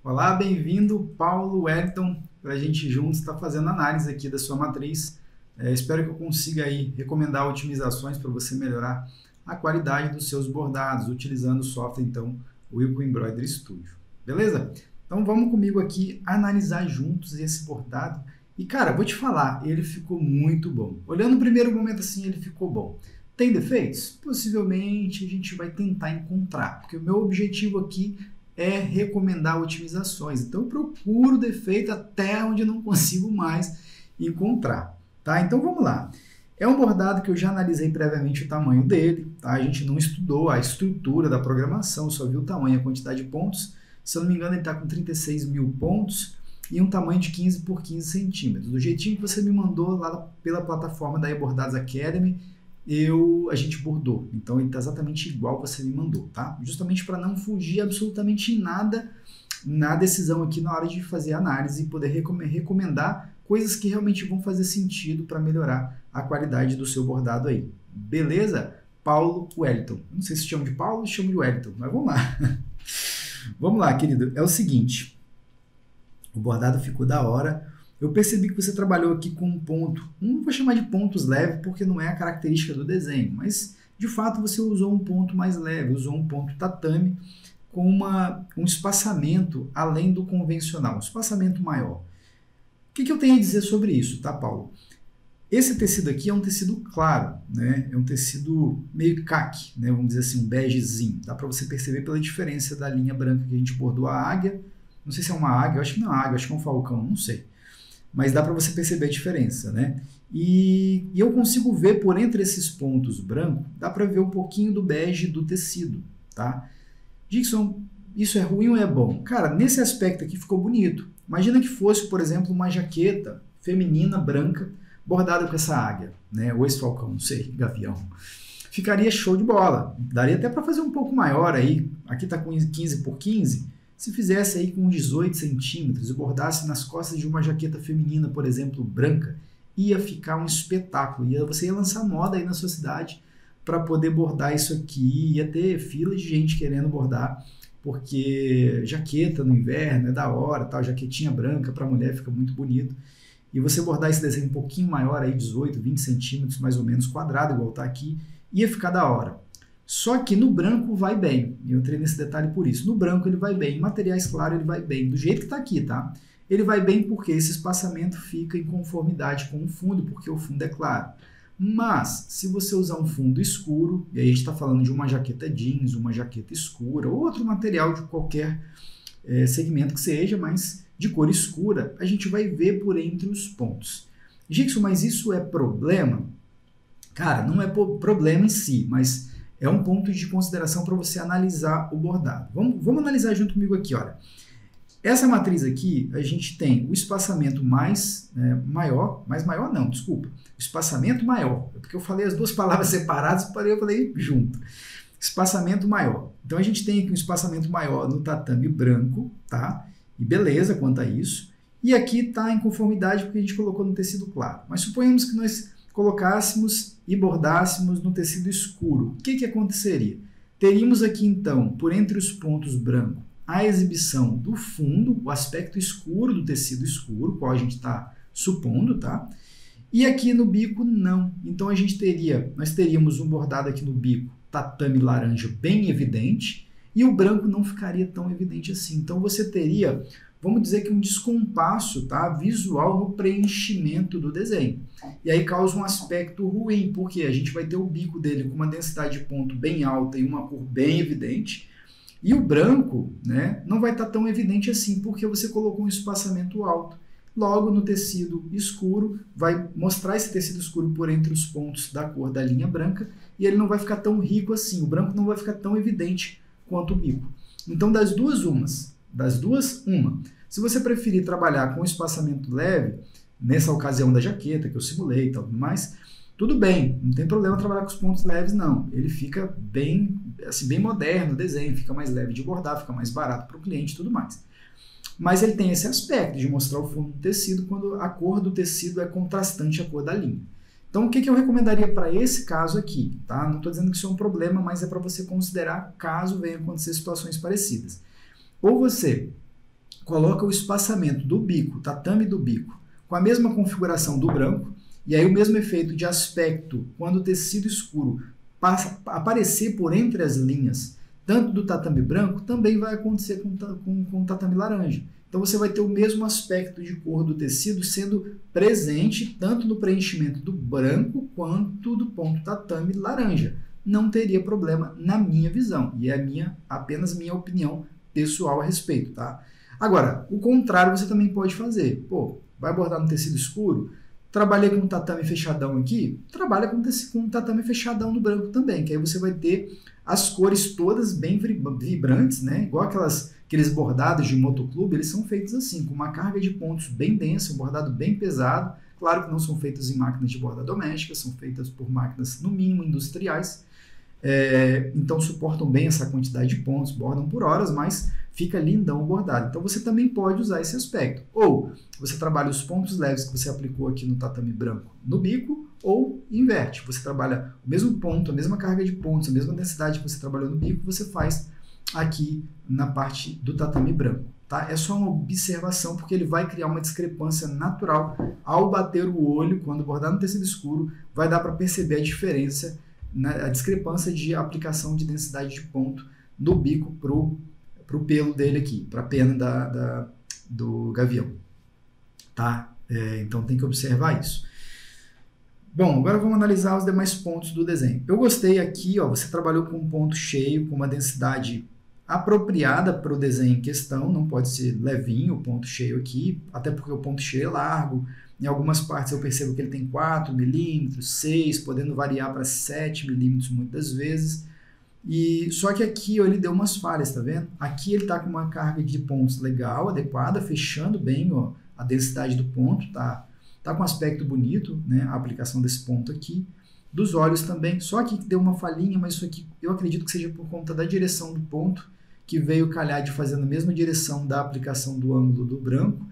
Olá, bem-vindo, Paulo Wellington, para a gente juntos estar fazendo análise aqui da sua matriz. Espero que eu consiga aí recomendar otimizações para você melhorar a qualidade dos seus bordados, utilizando o software, então, o Wilco Embroidery Studio. Beleza? Então vamos comigo aqui analisar juntos esse bordado. E cara, vou te falar, ele ficou muito bom. Olhando no primeiro momento assim, ele ficou bom. Tem defeitos? Possivelmente a gente vai tentar encontrar, porque o meu objetivo aqui é recomendar otimizações. Então eu procuro defeito até onde eu não consigo mais encontrar. Tá? Então vamos lá. É um bordado que eu já analisei previamente o tamanho dele. Tá? A gente não estudou a estrutura da programação, só viu o tamanho e a quantidade de pontos. Se eu não me engano, ele está com 36 mil pontos e um tamanho de 15 por 15 centímetros. Do jeitinho que você me mandou lá pela plataforma da eBordados Academy, a gente bordou. Então ele está exatamente igual você me mandou, tá? Justamente para não fugir absolutamente nada na decisão aqui na hora de fazer a análise e poder recomendar coisas que realmente vão fazer sentido para melhorar a qualidade do seu bordado aí. Beleza? Paulo Wellington. Não sei se chama de Paulo ou chama de Wellington, mas vamos lá. Vamos lá, querido. É o seguinte. O bordado ficou da hora. Eu percebi que você trabalhou aqui com um ponto, não vou chamar de pontos leves porque não é a característica do desenho, mas de fato você usou um ponto mais leve, usou um ponto tatame com um espaçamento além do convencional, um espaçamento maior. O que eu tenho a dizer sobre isso, tá, Paulo? Esse tecido aqui é um tecido claro, né? É um tecido meio caque, né? Vamos dizer assim, um begezinho. Dá para você perceber pela diferença da linha branca que a gente bordou a águia. Não sei se é uma águia, eu acho que não é uma águia, acho que é um falcão, não sei. Mas dá para você perceber a diferença, né? E eu consigo ver por entre esses pontos brancos, dá para ver um pouquinho do bege do tecido, tá? Dixon, isso é ruim ou é bom? Cara, nesse aspecto aqui ficou bonito. Imagina que fosse, por exemplo, uma jaqueta feminina branca bordada com essa águia, né? Ou esse falcão, não sei, gavião. Ficaria show de bola. Daria até para fazer um pouco maior aí. Aqui está com 15 por 15. Se fizesse aí com 18 centímetros e bordasse nas costas de uma jaqueta feminina, por exemplo, branca, ia ficar um espetáculo. Você ia lançar moda aí na sua cidade para poder bordar isso aqui. Ia ter fila de gente querendo bordar, porque jaqueta no inverno é da hora, tal, jaquetinha branca para mulher fica muito bonito. E você bordar esse desenho um pouquinho maior, aí 18, 20 centímetros mais ou menos, quadrado, igual está aqui, ia ficar da hora. Só que no branco vai bem, eu entrei nesse detalhe por isso. No branco ele vai bem, em materiais claros ele vai bem, do jeito que está aqui, tá? Ele vai bem porque esse espaçamento fica em conformidade com o fundo, porque o fundo é claro. Mas, se você usar um fundo escuro, e aí a gente está falando de uma jaqueta jeans, uma jaqueta escura, ou outro material de qualquer segmento que seja, mas de cor escura, a gente vai ver por entre os pontos. Gixon, mas isso é problema? Cara, não é problema em si, mas é um ponto de consideração para você analisar o bordado. Vamos analisar junto comigo aqui, olha. Essa matriz aqui, a gente tem o espaçamento maior, o espaçamento maior, porque eu falei as duas palavras separadas, eu falei junto. Espaçamento maior. Então a gente tem aqui um espaçamento maior no tatame branco, tá? E beleza quanto a isso. E aqui está em conformidade porque a gente colocou no tecido claro. Mas suponhamos que nós colocássemos e bordássemos no tecido escuro. O que aconteceria? Teríamos aqui então, por entre os pontos brancos, a exibição do fundo, o aspecto escuro do tecido escuro, qual a gente está supondo, tá? E aqui no bico não. Então nós teríamos um bordado aqui no bico, tatame laranja bem evidente, e o branco não ficaria tão evidente assim. Então você teria, vamos dizer que um descompasso, tá, visual no preenchimento do desenho. E aí causa um aspecto ruim, porque a gente vai ter o bico dele com uma densidade de ponto bem alta e uma cor bem evidente, e o branco, né, não vai estar tão evidente assim, porque você colocou um espaçamento alto. Logo, no tecido escuro, vai mostrar esse tecido escuro por entre os pontos da cor da linha branca, e ele não vai ficar tão rico assim, o branco não vai ficar tão evidente quanto o bico. Então, das duas, uma. Se você preferir trabalhar com espaçamento leve, nessa ocasião da jaqueta que eu simulei e tal, mais, tudo bem, não tem problema trabalhar com os pontos leves, não. Ele fica bem, assim, bem moderno o desenho, fica mais leve de bordar, fica mais barato para o cliente e tudo mais. Mas ele tem esse aspecto de mostrar o fundo do tecido quando a cor do tecido é contrastante à cor da linha. Então, o que eu recomendaria para esse caso aqui? Tá? Não estou dizendo que isso é um problema, mas é para você considerar caso venha acontecer situações parecidas. Ou você coloca o espaçamento do bico, tatame do bico, com a mesma configuração do branco, e aí o mesmo efeito de aspecto, quando o tecido escuro passa a aparecer por entre as linhas, tanto do tatame branco, também vai acontecer com o tatame laranja. Então você vai ter o mesmo aspecto de cor do tecido sendo presente tanto no preenchimento do branco quanto do ponto tatame laranja. Não teria problema na minha visão, e é apenas minha opinião pessoal a respeito, tá? Agora, o contrário você também pode fazer. Pô, vai bordar no tecido escuro? Trabalhei com tatame fechadão aqui? Trabalha com tatame fechadão no branco também, que aí você vai ter as cores todas bem vibrantes, né? Igual aqueles bordados de motoclube, eles são feitos assim, com uma carga de pontos bem densa, um bordado bem pesado. Claro que não são feitos em máquinas de borda doméstica, são feitas por máquinas, no mínimo, industriais. Então suportam bem essa quantidade de pontos, bordam por horas, mas fica lindão o bordado. Então você também pode usar esse aspecto. Ou você trabalha os pontos leves que você aplicou aqui no tatame branco no bico, ou inverte. Você trabalha o mesmo ponto, a mesma carga de pontos, a mesma densidade que você trabalhou no bico, você faz aqui na parte do tatame branco. Tá? É só uma observação, porque ele vai criar uma discrepância natural ao bater o olho, quando bordar no tecido escuro, vai dar para perceber a diferença, a discrepância de aplicação de densidade de ponto do bico para o pelo dele aqui, para a pena do gavião. Tá? Então tem que observar isso. Bom, agora vamos analisar os demais pontos do desenho. Eu gostei aqui, ó, você trabalhou com um ponto cheio, com uma densidade apropriada para o desenho em questão, não pode ser levinho o ponto cheio aqui, até porque o ponto cheio é largo. Em algumas partes eu percebo que ele tem 4 milímetros, 6, podendo variar para 7 milímetros muitas vezes. Só que aqui ó, ele deu umas falhas, tá vendo? Aqui ele está com uma carga de pontos legal, adequada, fechando bem ó, a densidade do ponto, tá com um aspecto bonito, né, a aplicação desse ponto aqui. Dos olhos também, só aqui que deu uma falhinha, mas isso aqui eu acredito que seja por conta da direção do ponto, que veio calhar de fazer na mesma direção da aplicação do ângulo do branco,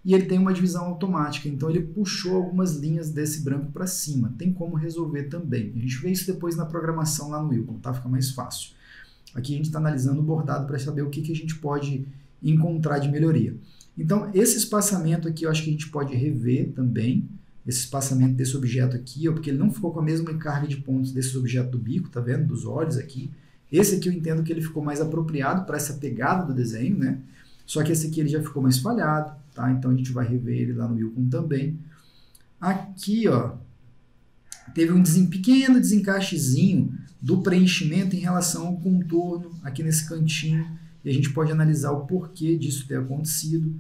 e ele tem uma divisão automática, então ele puxou algumas linhas desse branco para cima. Tem como resolver também. A gente vê isso depois na programação lá no Wilcon, tá? Fica mais fácil. Aqui a gente está analisando o bordado para saber o que a gente pode encontrar de melhoria. Então, esse espaçamento aqui eu acho que a gente pode rever também, esse espaçamento desse objeto aqui, ó, porque ele não ficou com a mesma carga de pontos desse objeto do bico, tá vendo? Dos olhos aqui. Esse aqui eu entendo que ele ficou mais apropriado para essa pegada do desenho, né? Só que esse aqui ele já ficou mais falhado, tá? Então a gente vai rever ele lá no Wilcon também. Aqui, ó, teve um pequeno desencaixezinho do preenchimento em relação ao contorno aqui nesse cantinho, e a gente pode analisar o porquê disso ter acontecido,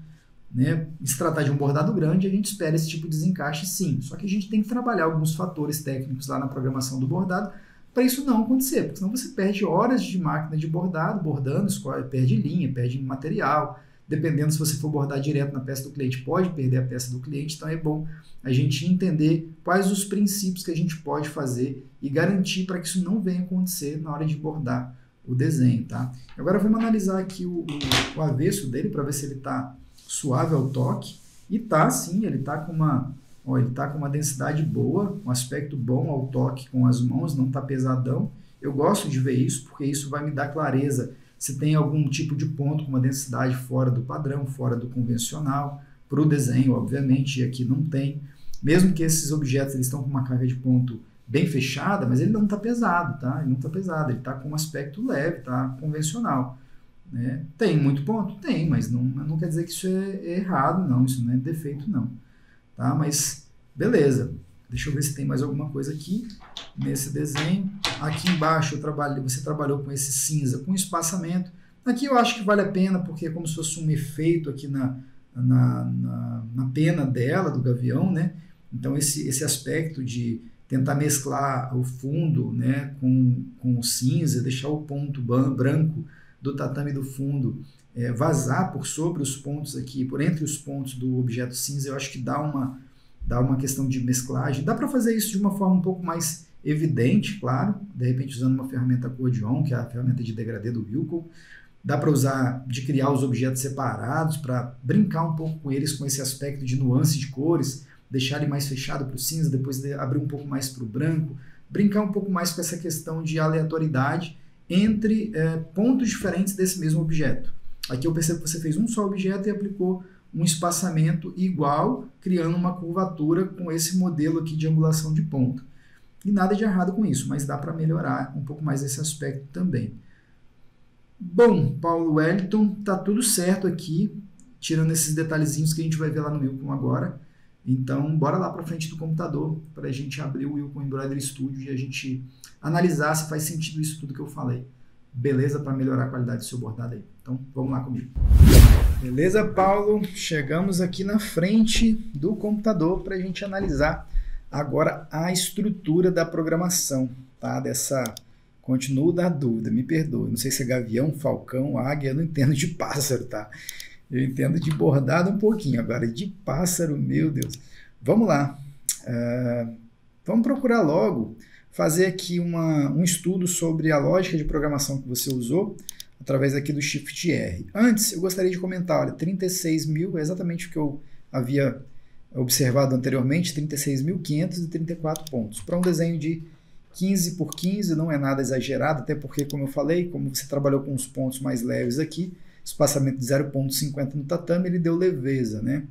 né? Se tratar de um bordado grande, a gente espera esse tipo de desencaixe sim, só que a gente tem que trabalhar alguns fatores técnicos lá na programação do bordado para isso não acontecer, porque senão você perde horas de máquina de bordado, bordando, perde linha, perde material, dependendo se você for bordar direto na peça do cliente, pode perder a peça do cliente, então é bom a gente entender quais os princípios que a gente pode fazer e garantir para que isso não venha acontecer na hora de bordar o desenho, tá? Agora vamos analisar aqui o avesso dele para ver se ele está suave ao toque, e tá sim, ele está com uma densidade boa, um aspecto bom ao toque com as mãos, não está pesadão. Eu gosto de ver isso, porque isso vai me dar clareza se tem algum tipo de ponto com uma densidade fora do padrão, fora do convencional, para o desenho, obviamente, e aqui não tem. Mesmo que esses objetos eles estão com uma carga de ponto bem fechada, mas ele não está pesado, tá? Ele não está pesado, ele está com um aspecto leve, tá? Convencional. Né? Tem muito ponto? Tem, mas não quer dizer que isso é errado, não, isso não é defeito, não. Tá? Mas, beleza. Deixa eu ver se tem mais alguma coisa aqui nesse desenho. Aqui embaixo você trabalhou com esse cinza, com espaçamento. Aqui eu acho que vale a pena, porque é como se fosse um efeito aqui na pena dela, do gavião, né? Então esse aspecto de tentar mesclar o fundo, né, com o cinza, deixar o ponto branco do tatame do fundo vazar por sobre os pontos aqui, por entre os pontos do objeto cinza, eu acho que dá uma questão de mesclagem. Dá para fazer isso de uma forma um pouco mais evidente, claro, de repente usando uma ferramenta Accordion, que é a ferramenta de degradê do Wilcon. Dá para usar de criar os objetos separados, para brincar um pouco com eles, com esse aspecto de nuance de cores, deixar ele mais fechado para o cinza, depois abrir um pouco mais para o branco, brincar um pouco mais com essa questão de aleatoriedade entre pontos diferentes desse mesmo objeto. Aqui eu percebo que você fez um só objeto e aplicou um espaçamento igual, criando uma curvatura com esse modelo aqui de angulação de ponta. E nada de errado com isso, mas dá para melhorar um pouco mais esse aspecto também. Bom, Paulo Wellington, tá tudo certo aqui, tirando esses detalhezinhos que a gente vai ver lá no Wilcon agora. Então, bora lá para frente do computador para a gente abrir o Wilcon Embroidery Studio e a gente analisar se faz sentido isso tudo que eu falei. Beleza? Para melhorar a qualidade do seu bordado aí. Então, vamos lá comigo. Beleza, Paulo? Chegamos aqui na frente do computador para a gente analisar agora a estrutura da programação, tá? Continuo da dúvida, me perdoe. Não sei se é gavião, falcão, águia, eu não entendo de pássaro, tá? Eu entendo de bordado um pouquinho, agora de pássaro, meu Deus. Vamos lá. Vamos procurar logo fazer aqui um estudo sobre a lógica de programação que você usou através aqui do Shift R. Antes, eu gostaria de comentar, olha, 36 mil é exatamente o que eu havia observado anteriormente, 36.534 pontos. Para um desenho de 15 por 15 não é nada exagerado, até porque, como eu falei, como você trabalhou com os pontos mais leves aqui, espaçamento de 0,50 no tatame, ele deu leveza, né?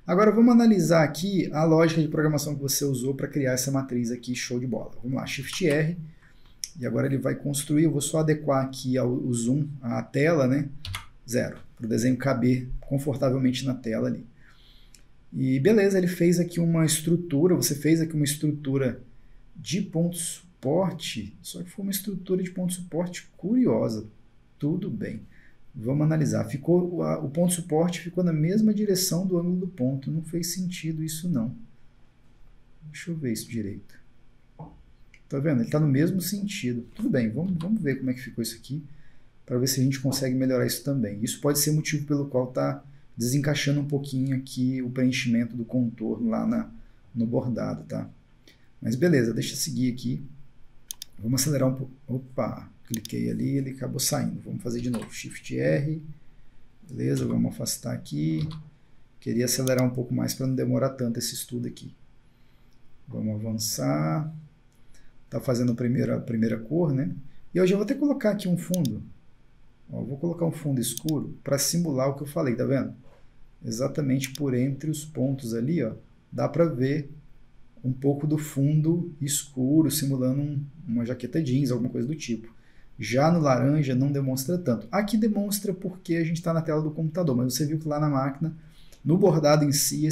Agora vamos analisar aqui a lógica de programação que você usou para criar essa matriz aqui, show de bola. Vamos lá, Shift R, e agora ele vai construir, eu vou só adequar aqui o zoom, a tela, né? 0, para o desenho caber confortavelmente na tela ali. E beleza, ele fez aqui uma estrutura, você fez aqui uma estrutura de ponto suporte, só que foi uma estrutura de ponto suporte curiosa. Tudo bem. Vamos analisar. O ponto suporte ficou na mesma direção do ângulo do ponto. Não fez sentido isso não. Deixa eu ver isso direito. Tá vendo? Ele está no mesmo sentido. Tudo bem, vamos ver como é que ficou isso aqui, para ver se a gente consegue melhorar isso também. Isso pode ser motivo pelo qual está desencaixando um pouquinho aqui o preenchimento do contorno lá no bordado, tá? Mas beleza, deixa eu seguir aqui. Vamos acelerar um pouco. Opa, cliquei ali, ele acabou saindo. Vamos fazer de novo. Shift R. Beleza, vamos afastar aqui. Queria acelerar um pouco mais para não demorar tanto esse estudo aqui. Vamos avançar. Tá fazendo a primeira cor, né? E eu já vou até colocar aqui um fundo. Ó, vou colocar um fundo escuro para simular o que eu falei, tá vendo? Exatamente por entre os pontos ali, ó, dá para ver um pouco do fundo escuro, simulando uma jaqueta jeans, alguma coisa do tipo. Já no laranja não demonstra tanto. Aqui demonstra porque a gente está na tela do computador, mas você viu que lá na máquina, no bordado em si,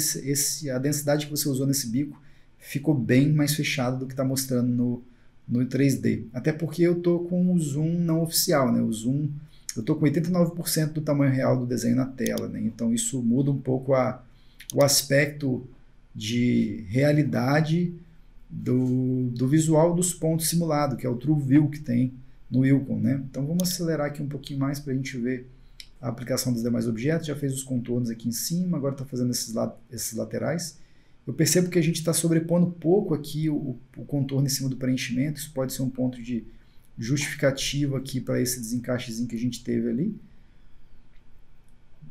a densidade que você usou nesse bico ficou bem mais fechada do que está mostrando no 3D. Até porque eu estou com o zoom não oficial, né? O zoom, eu estou com 89% do tamanho real do desenho na tela, né? Então isso muda um pouco o aspecto de realidade do visual dos pontos simulado, que é o True View que tem no Wilcon, né? Então vamos acelerar aqui um pouquinho mais para a gente ver a aplicação dos demais objetos. Já fez os contornos aqui em cima, agora está fazendo esses laterais. Eu percebo que a gente está sobrepondo pouco aqui o contorno em cima do preenchimento. Isso pode ser um ponto de justificativa aqui para esse desencaixezinho que a gente teve ali.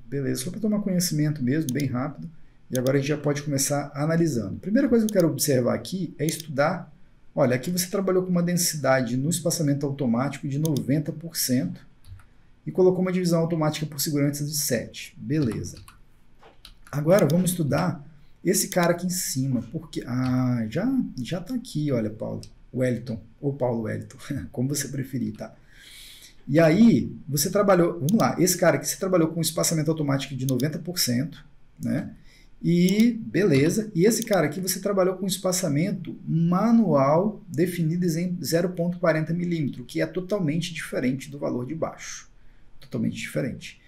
Beleza, só para tomar conhecimento mesmo, bem rápido. E agora a gente já pode começar analisando. A primeira coisa que eu quero observar aqui é estudar. Olha, aqui você trabalhou com uma densidade no espaçamento automático de 90% e colocou uma divisão automática por segurança de 7. Beleza. Agora vamos estudar esse cara aqui em cima, porque já está aqui, olha, Paulo Wellington, ou Paulo Wellington, como você preferir, tá? E aí, você trabalhou, vamos lá, esse cara aqui, você trabalhou com espaçamento automático de 90%, né? E beleza, e esse cara aqui você trabalhou com espaçamento manual definido em 0,40 milímetro, que é totalmente diferente do valor de baixo, totalmente diferente.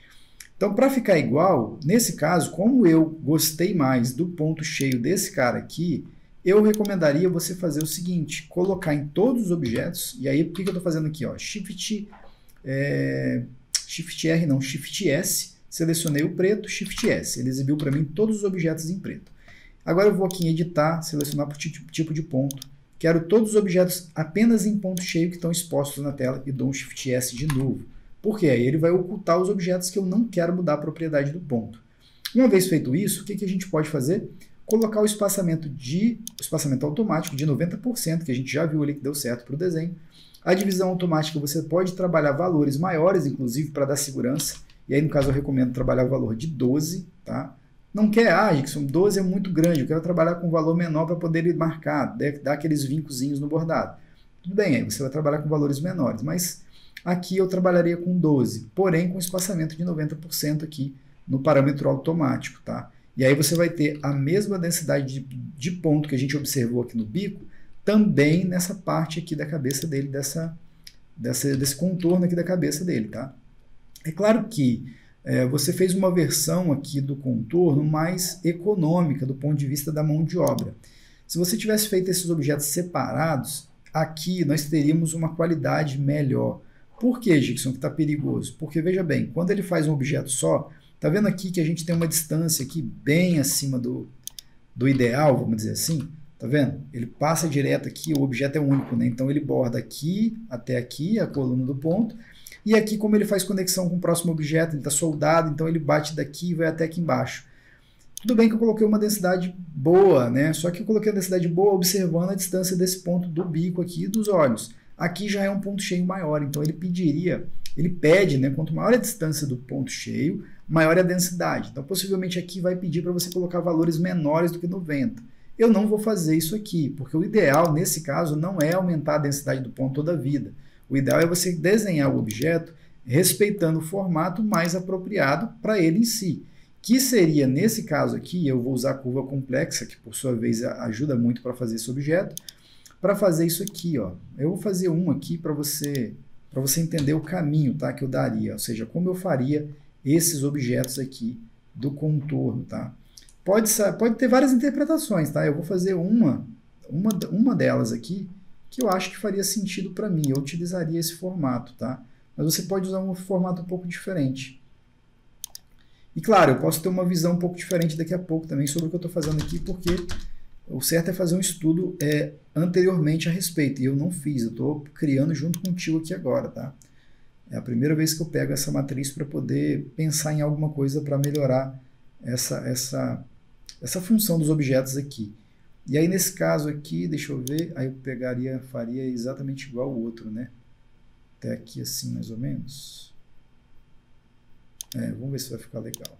Então, para ficar igual, nesse caso, como eu gostei mais do ponto cheio desse cara aqui, eu recomendaria você fazer o seguinte, colocar em todos os objetos, e aí o que eu estou fazendo aqui? Ó, Shift R não, Shift S, selecionei o preto, Shift S, ele exibiu para mim todos os objetos em preto. Agora eu vou aqui em editar, selecionar por tipo de ponto, quero todos os objetos apenas em ponto cheio que estão expostos na tela e dou um Shift S de novo. Porque aí ele vai ocultar os objetos que eu não quero mudar a propriedade do ponto. Uma vez feito isso, o que a gente pode fazer? Colocar o espaçamento automático de 90%, que a gente já viu ali que deu certo para o desenho. A divisão automática você pode trabalhar valores maiores, inclusive para dar segurança, E aí, no caso, eu recomendo trabalhar o valor de 12, tá? Não quer, Gixson, 12 é muito grande, eu quero trabalhar com um valor menor para poder ir marcar, dar aqueles vincozinhos no bordado. Tudo bem, aí você vai trabalhar com valores menores, mas aqui eu trabalharia com 12, porém com espaçamento de 90% aqui no parâmetro automático, tá? E aí você vai ter a mesma densidade de ponto que a gente observou aqui no bico, também nessa parte aqui da cabeça dele, desse contorno aqui da cabeça dele, tá? É claro que você fez uma versão aqui do contorno mais econômica do ponto de vista da mão de obra. Se você tivesse feito esses objetos separados, aqui nós teríamos uma qualidade melhor. Por que, Gixson, que está perigoso? Porque, veja bem, quando ele faz um objeto só, tá vendo aqui que a gente tem uma distância aqui bem acima do ideal, vamos dizer assim? Tá vendo? Ele passa direto aqui, o objeto é único, né? Então ele borda aqui até aqui, a coluna do ponto, e aqui como ele faz conexão com o próximo objeto, ele está soldado, então ele bate daqui e vai até aqui embaixo. Tudo bem que eu coloquei uma densidade boa, né? Só que eu coloquei a densidade boa observando a distância desse ponto do bico aqui e dos olhos. Aqui já é um ponto cheio maior, então ele pede, né? Quanto maior a distância do ponto cheio, maior é a densidade. Então possivelmente aqui vai pedir para você colocar valores menores do que 90. Eu não vou fazer isso aqui, porque o ideal nesse caso não é aumentar a densidade do ponto toda a vida. O ideal é você desenhar o objeto respeitando o formato mais apropriado para ele em si. Que seria, nesse caso aqui, eu vou usar a curva complexa, que por sua vez ajuda muito para fazer esse objeto, para fazer isso aqui, ó. Eu vou fazer um aqui para você entender o caminho, tá, que eu daria, ou seja, como eu faria esses objetos aqui do contorno, tá? Pode ter várias interpretações, tá? Eu vou fazer uma delas aqui que eu acho que faria sentido para mim. Eu utilizaria esse formato, tá? Mas você pode usar um formato um pouco diferente. E claro, eu posso ter uma visão um pouco diferente daqui a pouco também sobre o que eu estou fazendo aqui, porque o certo é fazer um estudo anteriormente a respeito, e eu não fiz, eu estou criando junto contigo aqui agora, tá? É a primeira vez que eu pego essa matriz para poder pensar em alguma coisa para melhorar essa função dos objetos aqui. E aí nesse caso aqui, deixa eu ver, aí eu faria exatamente igual o outro, né? Até aqui assim mais ou menos. Vamos ver se vai ficar legal.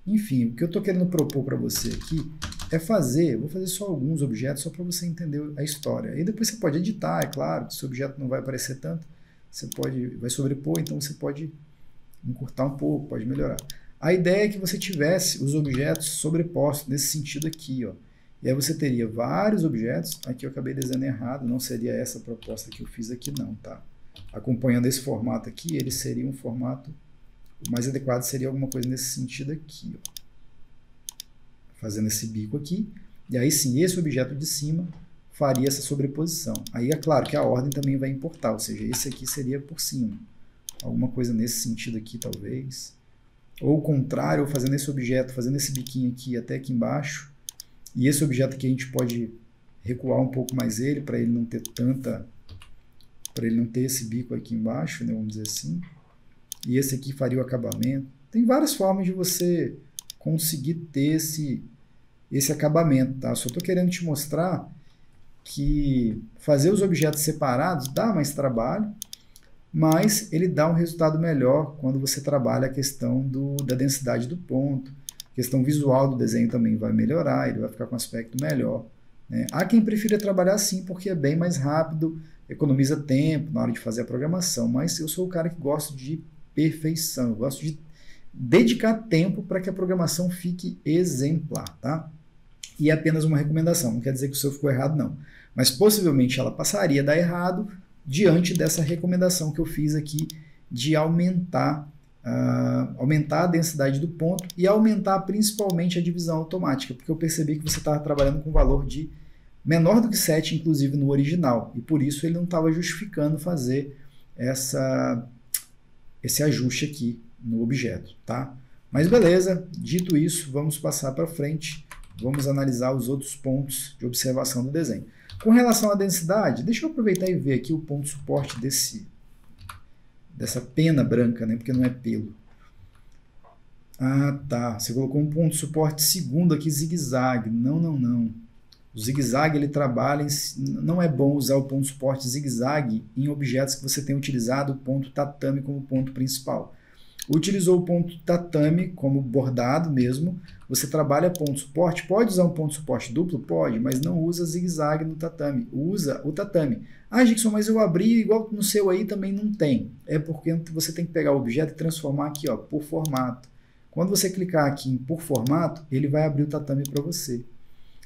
Enfim, o que eu estou querendo propor para você aqui é vou fazer só alguns objetos só para você entender a história. Aí depois você pode editar, é claro, se o objeto não vai aparecer tanto, vai sobrepor, então você pode encurtar um pouco, pode melhorar. A ideia é que você tivesse os objetos sobrepostos, nesse sentido aqui, ó. E aí você teria vários objetos, aqui eu acabei desenhando errado, não seria essa a proposta que eu fiz aqui não, tá? Acompanhando esse formato aqui, ele seria um formato, o mais adequado seria alguma coisa nesse sentido aqui, ó. Fazendo esse bico aqui, e aí sim, esse objeto de cima faria essa sobreposição. Aí é claro que a ordem também vai importar, ou seja, esse aqui seria por cima. Alguma coisa nesse sentido aqui, talvez. Ou o contrário, ou fazendo esse objeto, fazendo esse biquinho aqui até aqui embaixo. E esse objeto aqui a gente pode recuar um pouco mais ele, para ele não ter esse bico aqui embaixo, né, vamos dizer assim. E esse aqui faria o acabamento. Tem várias formas de você conseguir ter esse acabamento, tá? Só estou querendo te mostrar que fazer os objetos separados dá mais trabalho, mas ele dá um resultado melhor quando você trabalha a questão da densidade do ponto. A questão visual do desenho também vai melhorar, ele vai ficar com um aspecto melhor, né? Há quem prefira trabalhar assim porque é bem mais rápido, economiza tempo na hora de fazer a programação, mas eu sou o cara que gosta de perfeição, eu gosto de dedicar tempo para que a programação fique exemplar, tá? E é apenas uma recomendação, não quer dizer que o seu ficou errado não, mas possivelmente ela passaria a dar errado diante dessa recomendação que eu fiz aqui de aumentar a densidade do ponto e aumentar principalmente a divisão automática, porque eu percebi que você estava trabalhando com valor de menor do que 7, inclusive no original, e por isso ele não estava justificando fazer esse ajuste aqui no objeto, tá? Mas beleza, dito isso, vamos passar para frente, vamos analisar os outros pontos de observação do desenho. Com relação à densidade, deixa eu aproveitar e ver aqui o ponto de suporte dessa pena branca, né? Porque não é pelo. Ah, tá. Você colocou um ponto de suporte segundo aqui, zigue-zague. Não. O zigue-zague, ele trabalha não é bom usar o ponto de suporte zigue-zague em objetos que você tem utilizado o ponto tatame como ponto principal. Utilizou o ponto tatame como bordado mesmo. Você trabalha ponto suporte, pode usar um ponto suporte duplo? Pode, mas não usa zigue-zague no tatame, usa o tatame. Ah, Gikson, mas eu abri igual no seu aí também não tem. É porque você tem que pegar o objeto e transformar aqui, ó, por formato. Quando você clicar aqui em por formato, ele vai abrir o tatame para você.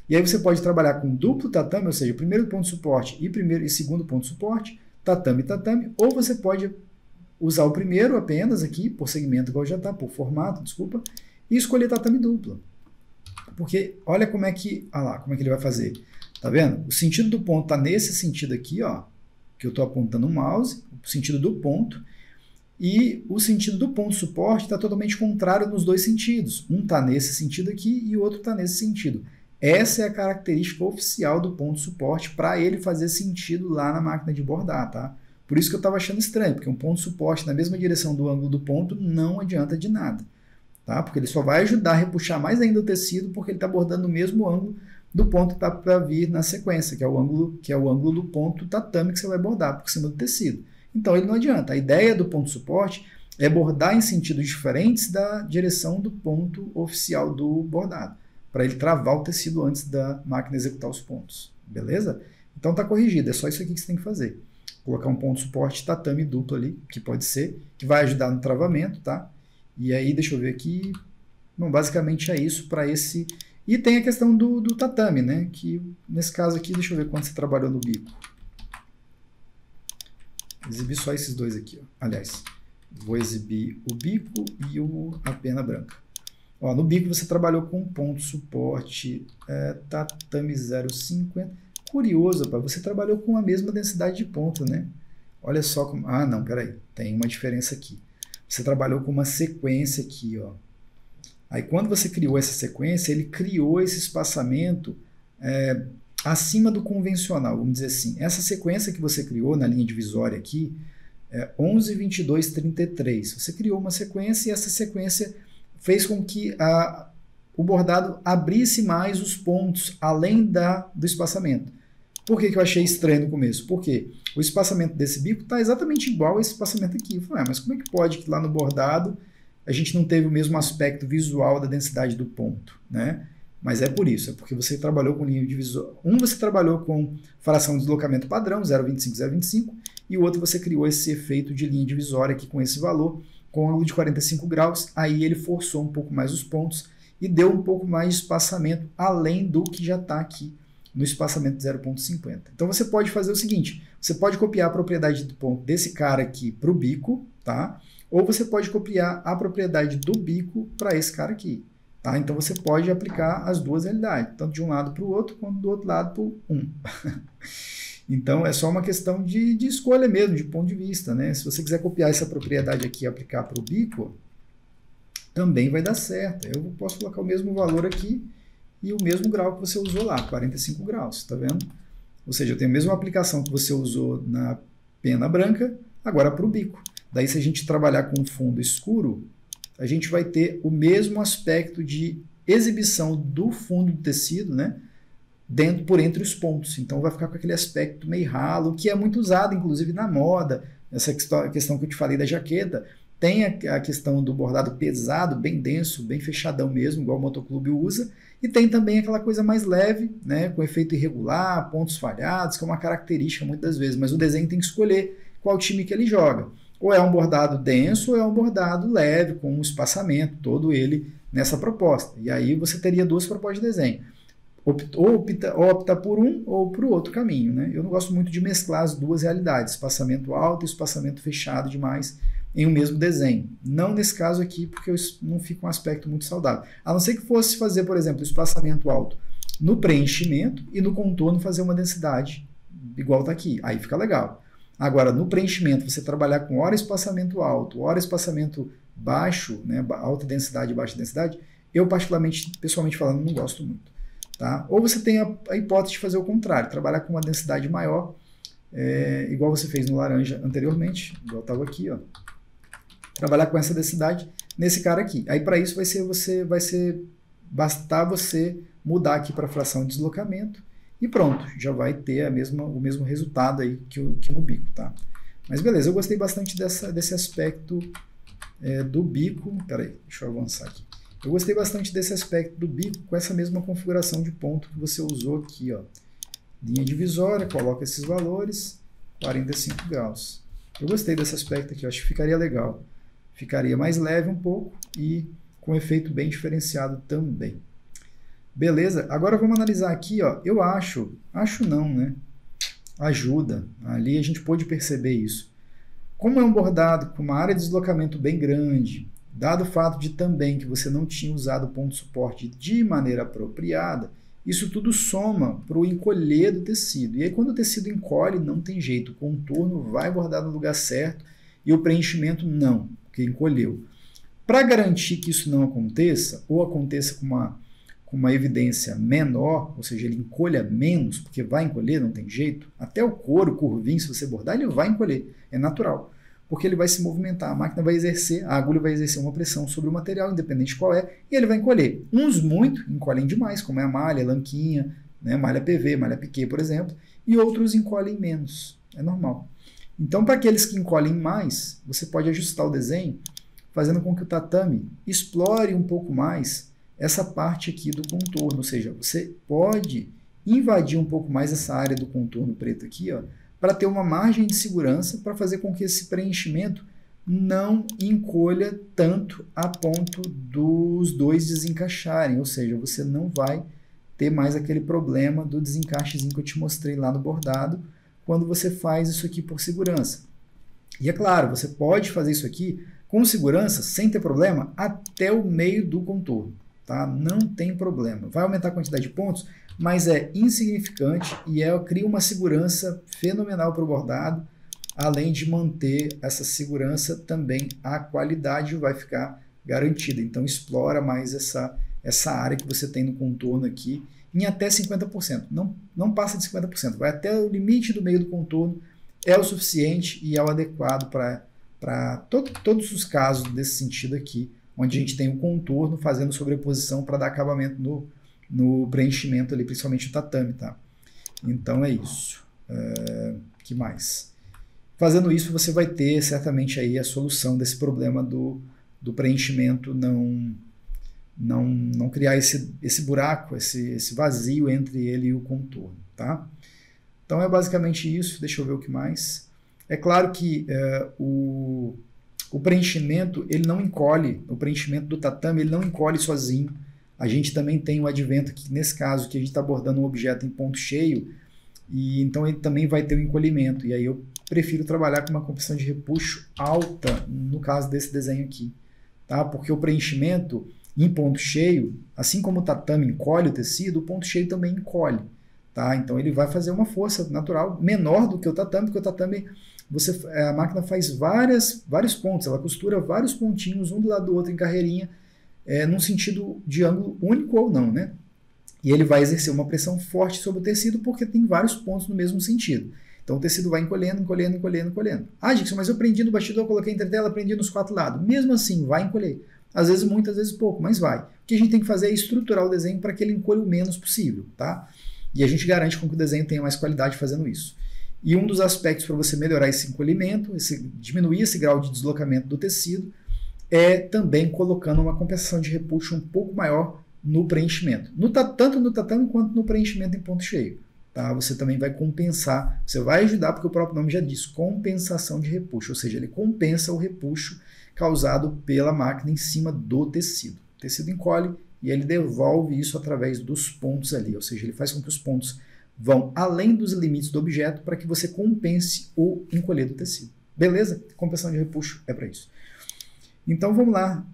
E aí você pode trabalhar com duplo tatame, ou seja, primeiro ponto suporte e primeiro e segundo ponto suporte, tatame, tatame, ou você pode usar o primeiro apenas aqui, por segmento igual já está, por formato, desculpa, e escolher tatame dupla. Porque olha como é que, olha lá, como é que ele vai fazer. Tá vendo? O sentido do ponto está nesse sentido aqui, ó, que eu estou apontando o mouse, o sentido do ponto, e o sentido do ponto suporte está totalmente contrário nos dois sentidos. Um está nesse sentido aqui e o outro está nesse sentido. Essa é a característica oficial do ponto suporte para ele fazer sentido lá na máquina de bordar, tá? Por isso que eu estava achando estranho, porque um ponto suporte na mesma direção do ângulo do ponto não adianta de nada, tá? Porque ele só vai ajudar a repuxar mais ainda o tecido, porque ele está bordando no mesmo ângulo do ponto que está para vir na sequência, que é o ângulo do ponto tatame que você vai bordar por cima do tecido. Então ele não adianta. A ideia do ponto suporte é bordar em sentidos diferentes da direção do ponto oficial do bordado, para ele travar o tecido antes da máquina executar os pontos. Beleza? Então está corrigido, é só isso aqui que você tem que fazer. Colocar um ponto suporte tatame duplo ali, que pode ser, que vai ajudar no travamento, tá? E aí, deixa eu ver aqui. Bom, basicamente é isso para esse. E tem a questão do tatame, né? Que nesse caso aqui, deixa eu ver quando você trabalhou no bico. Exibir só esses dois aqui, ó. Aliás, vou exibir o bico e a pena branca. Ó, no bico você trabalhou com ponto suporte tatame 0,50. Curioso, rapaz, você trabalhou com a mesma densidade de ponto, né? Olha só como... Ah, não, peraí. Tem uma diferença aqui. Você trabalhou com uma sequência aqui, ó. Aí, quando você criou essa sequência, ele criou esse espaçamento acima do convencional, vamos dizer assim. Essa sequência que você criou na linha divisória aqui, 11, 22, 33. Você criou uma sequência e essa sequência fez com que o bordado abrisse mais os pontos, além do espaçamento. Por que eu achei estranho no começo? Porque o espaçamento desse bico está exatamente igual a esse espaçamento aqui. Eu falei, mas como é que pode que lá no bordado a gente não teve o mesmo aspecto visual da densidade do ponto, né? Mas é por isso, é porque você trabalhou com linha divisória. Você trabalhou com fração de deslocamento padrão, 0,25, 0,25, e o outro você criou esse efeito de linha divisória aqui com esse valor, com ângulo de 45 graus, aí ele forçou um pouco mais os pontos e deu um pouco mais de espaçamento, além do que já está aqui no espaçamento de 0,50. Então você pode fazer o seguinte, você pode copiar a propriedade do ponto desse cara aqui para o bico, tá? Ou você pode copiar a propriedade do bico para esse cara aqui, tá? Então você pode aplicar as duas realidades, tanto de um lado para o outro, quanto do outro lado para o um. Então é só uma questão de escolha mesmo, de ponto de vista, né? Se você quiser copiar essa propriedade aqui e aplicar para o bico, também vai dar certo. Eu posso colocar o mesmo valor aqui e o mesmo grau que você usou lá, 45 graus, tá vendo? Ou seja, eu tenho a mesma aplicação que você usou na pena branca, agora para o bico. Daí, se a gente trabalhar com um fundo escuro, a gente vai ter o mesmo aspecto de exibição do fundo do tecido, né? Por entre os pontos. Então, vai ficar com aquele aspecto meio ralo, que é muito usado, inclusive, na moda. Essa questão que eu te falei da jaqueta. Tem a questão do bordado pesado, bem denso, bem fechadão mesmo, igual o motoclube usa. E tem também aquela coisa mais leve, né, com efeito irregular, pontos falhados, que é uma característica muitas vezes. Mas o desenho tem que escolher qual time que ele joga. Ou é um bordado denso, ou é um bordado leve, com um espaçamento, todo ele nessa proposta. E aí você teria duas propostas de desenho. Ou opta por um ou por outro caminho, né? Eu não gosto muito de mesclar as duas realidades, espaçamento alto e espaçamento fechado demais em um mesmo desenho. Não nesse caso aqui, porque não fica um aspecto muito saudável. A não ser que fosse fazer, por exemplo, espaçamento alto no preenchimento e no contorno fazer uma densidade igual está aqui. Aí fica legal. Agora, no preenchimento, você trabalhar com hora espaçamento alto, hora espaçamento baixo, né, alta densidade e baixa densidade, eu particularmente, pessoalmente falando, não gosto muito. Tá? Ou você tem a hipótese de fazer o contrário, trabalhar com uma densidade maior, igual você fez no laranja anteriormente, igual estava aqui, ó. Trabalhar com essa densidade nesse cara aqui. Aí para isso bastar você mudar aqui para a fração de deslocamento e pronto, já vai ter o mesmo resultado aí que no bico, tá? Mas beleza, eu gostei bastante desse aspecto do bico. Peraí, deixa eu avançar aqui. Eu gostei bastante desse aspecto do bico com essa mesma configuração de ponto que você usou aqui, ó. Linha divisória, coloca esses valores, 45 graus. Eu gostei desse aspecto aqui, eu acho que ficaria legal. Ficaria mais leve um pouco e com efeito bem diferenciado também. Beleza? Agora vamos analisar aqui, ó. Eu acho não, né? Ajuda. Ali a gente pôde perceber isso. Como é um bordado com uma área de deslocamento bem grande, dado o fato de também que você não tinha usado o ponto de suporte de maneira apropriada, isso tudo soma para o encolher do tecido. E aí quando o tecido encolhe, não tem jeito. O contorno vai bordar no lugar certo e o preenchimento não, porque encolheu. Para garantir que isso não aconteça, ou aconteça com uma evidência menor, ou seja, ele encolha menos, porque vai encolher, não tem jeito, até o couro curvinho, se você bordar, ele vai encolher, é natural, porque ele vai se movimentar, a máquina vai exercer, a agulha vai exercer uma pressão sobre o material, independente de qual é, e ele vai encolher. Uns muito encolhem demais, como é a malha, a lanquinha, né, malha PV, malha piquê, por exemplo, e outros encolhem menos, é normal. Então, para aqueles que encolhem mais, você pode ajustar o desenho, fazendo com que o tatame explore um pouco mais essa parte aqui do contorno, ou seja, você pode invadir um pouco mais essa área do contorno preto aqui, ó, para ter uma margem de segurança para fazer com que esse preenchimento não encolha tanto a ponto dos dois desencaixarem, ou seja, você não vai ter mais aquele problema do desencaixezinho que eu te mostrei lá no bordado, quando você faz isso aqui por segurança. E é claro, você pode fazer isso aqui com segurança, sem ter problema, até o meio do contorno. Tá? Não tem problema. Vai aumentar a quantidade de pontos, mas é insignificante e cria uma segurança fenomenal para o bordado, além de manter essa segurança também a qualidade vai ficar garantida. Então explora mais essa área que você tem no contorno aqui em até 50%. Não passa de 50%, vai até o limite do meio do contorno, é o suficiente e é o adequado para todos os casos desse sentido aqui, onde a gente tem o contorno fazendo sobreposição para dar acabamento no preenchimento ali, principalmente o tatame, tá? Então é isso. Que mais? Fazendo isso, você vai ter certamente aí a solução desse problema do preenchimento não criar esse buraco, esse vazio entre ele e o contorno, tá? Então é basicamente isso. Deixa eu ver o que mais. É claro que o preenchimento ele não encolhe, o preenchimento do tatame ele não encolhe sozinho. A gente também tem o advento que nesse caso que a gente está abordando um objeto em ponto cheio, e então ele também vai ter o encolhimento. E aí eu prefiro trabalhar com uma compressão de repuxo alta no caso desse desenho aqui, tá? Porque o preenchimento em ponto cheio, assim como o tatame encolhe o tecido, o ponto cheio também encolhe. Tá? Então ele vai fazer uma força natural menor do que o tatame, porque o tatame a máquina faz vários pontos, ela costura vários pontinhos um do lado do outro em carreirinha, num sentido de ângulo único ou não, né? E ele vai exercer uma pressão forte sobre o tecido porque tem vários pontos no mesmo sentido. Então o tecido vai encolhendo, encolhendo, encolhendo, encolhendo. Ah, Gixson, mas eu prendi no bastidor, coloquei entretela, prendi nos 4 lados. Mesmo assim, vai encolher. Às vezes muito, às vezes pouco, mas vai. O que a gente tem que fazer é estruturar o desenho para que ele encolha o menos possível, tá? E a gente garante com que o desenho tenha mais qualidade fazendo isso. E um dos aspectos para você melhorar esse encolhimento, diminuir esse grau de deslocamento do tecido, é também colocando uma compensação de repuxo um pouco maior no preenchimento. Tanto no tatame quanto no preenchimento em ponto cheio. Tá? Você também vai compensar, você vai ajudar, porque o próprio nome já diz, compensação de repuxo, ou seja, ele compensa o repuxo causado pela máquina em cima do tecido. O tecido encolhe e ele devolve isso através dos pontos ali, ou seja, ele faz com que os pontos vão além dos limites do objeto para que você compense o encolher do tecido. Beleza? Compensação de repuxo é para isso. Então vamos lá.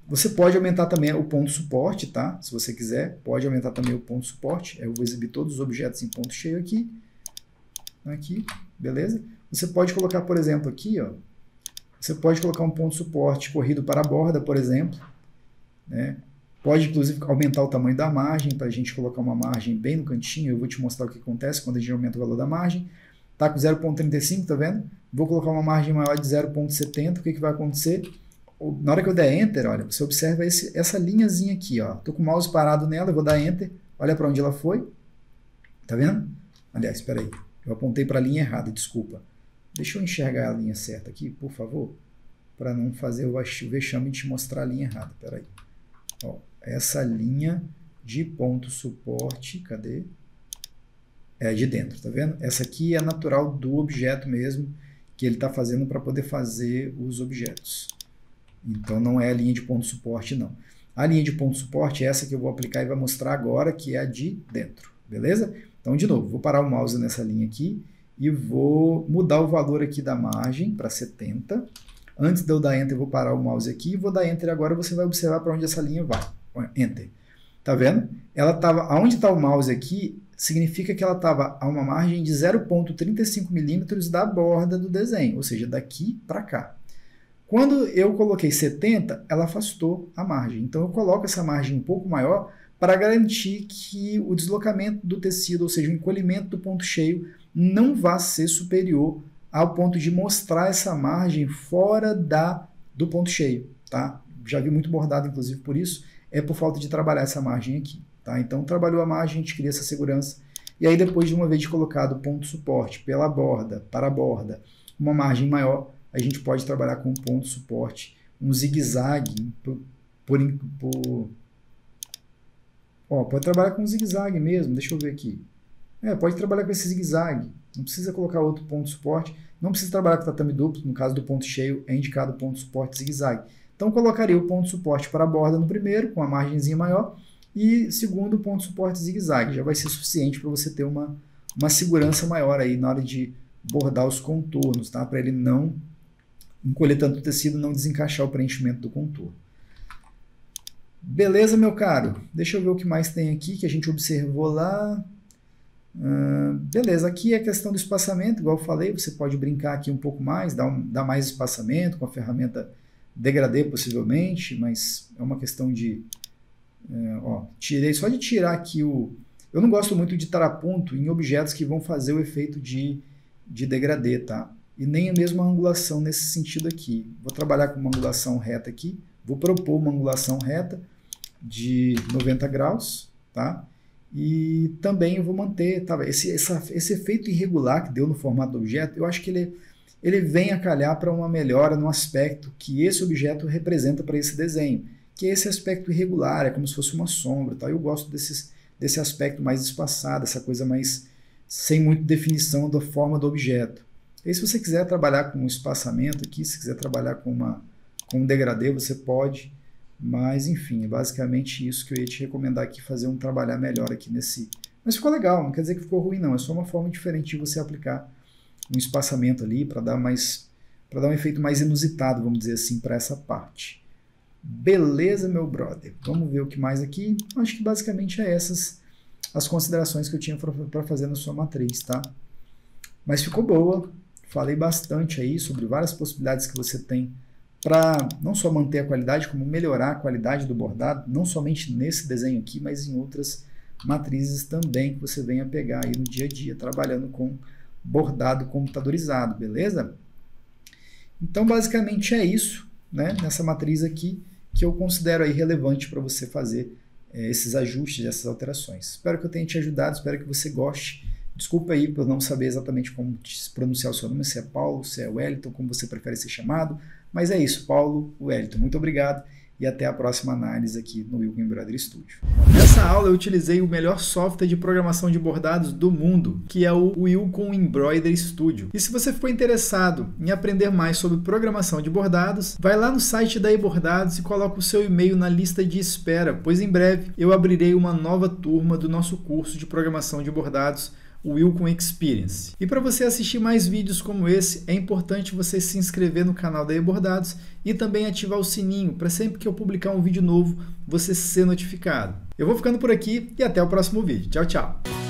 Você pode aumentar também o ponto suporte, tá? Se você quiser, pode aumentar também o ponto suporte. Eu vou exibir todos os objetos em ponto cheio aqui. Aqui, beleza? Você pode colocar, por exemplo, aqui, ó. Você pode colocar um ponto suporte corrido para a borda, por exemplo. Né? Pode, inclusive, aumentar o tamanho da margem, para a gente colocar uma margem bem no cantinho. Eu vou te mostrar o que acontece quando a gente aumenta o valor da margem. Tá com 0,35, tá vendo? Vou colocar uma margem maior de 0,70. O que vai acontecer? Na hora que eu der Enter, olha, você observa essa linhazinha aqui, ó. Tô com o mouse parado nela, eu vou dar Enter. Olha para onde ela foi. Tá vendo? Aliás, espera aí. Eu apontei para a linha errada, desculpa. Deixa eu enxergar a linha certa aqui, por favor. para não fazer o vexame de te mostrar a linha errada. Espera aí. Ó, essa linha de ponto suporte, cadê? É de dentro, tá vendo? Essa aqui é natural do objeto mesmo, que ele está fazendo para poder fazer os objetos. Então não é a linha de ponto suporte, não. A linha de ponto suporte é essa que eu vou aplicar e vai mostrar agora, que é a de dentro, beleza? Então, de novo, vou parar o mouse nessa linha aqui e vou mudar o valor aqui da margem para 70. Antes de eu dar Enter, eu vou parar o mouse aqui e vou dar Enter agora, você vai observar para onde essa linha vai. Enter. Tá vendo? Ela estava, aonde está o mouse aqui, significa que ela estava a uma margem de 0,35 milímetros da borda do desenho, ou seja, daqui para cá. Quando eu coloquei 70, ela afastou a margem. Então eu coloco essa margem um pouco maior para garantir que o deslocamento do tecido, ou seja, o encolhimento do ponto cheio, não vá ser superior ao ponto de mostrar essa margem fora do ponto cheio. Tá? Já vi muito bordado, inclusive, por isso. É por falta de trabalhar essa margem aqui. Tá? Então, trabalhou a margem, a gente cria essa segurança. E aí, depois de uma vez colocado o ponto suporte pela borda, para a borda, uma margem maior, a gente pode trabalhar com um ponto suporte, um zigue-zague, pode trabalhar com um zigue-zague mesmo, deixa eu ver aqui. Pode trabalhar com esse zigue-zague, não precisa colocar outro ponto suporte, não precisa trabalhar com tatame duplo, no caso do ponto cheio é indicado o ponto suporte zigue-zague. Então, colocaria o ponto suporte para a borda no primeiro, com a margenzinha maior, e segundo, o ponto suporte zigue-zague. Já vai ser suficiente para você ter uma segurança maior aí na hora de bordar os contornos, tá? Para ele não encolher tanto o tecido, não desencaixar o preenchimento do contorno. Beleza, meu caro? Deixa eu ver o que mais tem aqui que a gente observou lá. Beleza, aqui é a questão do espaçamento, igual eu falei, você pode brincar aqui um pouco mais, dar mais espaçamento com a ferramenta degradê possivelmente, mas é uma questão de... só de tirar aqui eu não gosto muito de taraponto em objetos que vão fazer o efeito de degradê, tá? E nem a mesma angulação nesse sentido aqui. Vou trabalhar com uma angulação reta aqui, vou propor uma angulação reta de 90 graus, tá? E também eu vou manter, tá? Esse efeito irregular que deu no formato do objeto, eu acho que ele vem a calhar para uma melhora no aspecto que esse objeto representa para esse desenho, que é esse aspecto irregular, é como se fosse uma sombra, tá? Eu gosto desse aspecto mais espaçado, essa coisa mais sem muita definição da forma do objeto. E se você quiser trabalhar com um espaçamento aqui, se quiser trabalhar com um degradê, você pode, mas enfim, é basicamente isso que eu ia te recomendar aqui, fazer um trabalhar melhor aqui nesse... Mas ficou legal, não quer dizer que ficou ruim não, é só uma forma diferente de você aplicar um espaçamento ali para dar um efeito mais inusitado, vamos dizer assim, para essa parte. Beleza, meu brother? Vamos ver o que mais aqui. Acho que basicamente é essas as considerações que eu tinha para fazer na sua matriz, tá? Mas ficou boa. Falei bastante aí sobre várias possibilidades que você tem para não só manter a qualidade, como melhorar a qualidade do bordado, não somente nesse desenho aqui, mas em outras matrizes também que você venha pegar aí no dia a dia, trabalhando com bordado computadorizado, beleza? Então, basicamente é isso, né, nessa matriz aqui, que eu considero aí relevante para você fazer esses ajustes, essas alterações. Espero que eu tenha te ajudado, espero que você goste. Desculpa aí por não saber exatamente como pronunciar o seu nome, se é Paulo, se é Wellington, como você prefere ser chamado, mas é isso, Paulo Wellington. Muito obrigado e até a próxima análise aqui no Wilco Embroidery Studio. Nessa aula eu utilizei o melhor software de programação de bordados do mundo, que é o Wilco Embroidery Studio. E se você ficou interessado em aprender mais sobre programação de bordados, vai lá no site da eBordados e coloca o seu e-mail na lista de espera, pois em breve eu abrirei uma nova turma do nosso curso de programação de bordados, o Wilco Experience. E para você assistir mais vídeos como esse, é importante você se inscrever no canal da eBordados e também ativar o sininho para sempre que eu publicar um vídeo novo, você ser notificado. Eu vou ficando por aqui e até o próximo vídeo. Tchau, tchau!